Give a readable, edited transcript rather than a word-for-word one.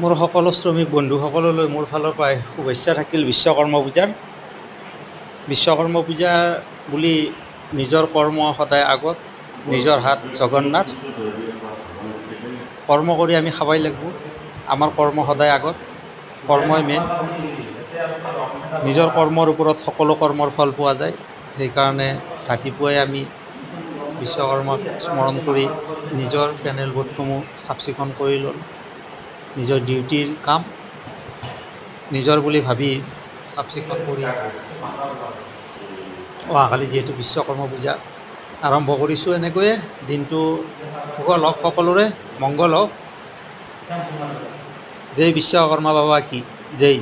মোৰ সকলো শ্ৰমিক বন্ধুসকললৈ মোৰ ফালৰ পৰাই শুভেচ্ছা থাকিল বিশ্বকৰ্মা পূজাৰ। বিশ্বকৰ্মা পূজা বুলি নিজৰ কৰ্ম সদায় আগত, নিজৰ হাত জগন্নাথ। কৰ্ম কৰি আমি খাবই লাগিব। আমাৰ কৰ্ম সদায় আগত, কৰ্মই মেইন। নিজৰ কৰ্মৰ ওপৰত সকলো কৰ্মৰ ফল পোৱা যায়। সেইকাৰণে ৰাতিপুৱাই আমি বিশ্বকৰ্মাক স্মৰণ কৰি নিজৰ পেনেল বোৰ্ডসমূহ চাফ চিকুণ কৰি ল'লোঁ। নিজৰ ডিউটিৰ কাম নিজৰ বুলি ভাবি চাফ চিকুণ কৰি অহাকালি যিহেতু বিশ্বকৰ্মা পূজা আৰম্ভ কৰিছোঁ, এনেকৈয়ে দিনটো কুশল হওক, সকলোৰে মংগল হওক। জয় বিশ্বকৰ্মা বাবা কি জয়।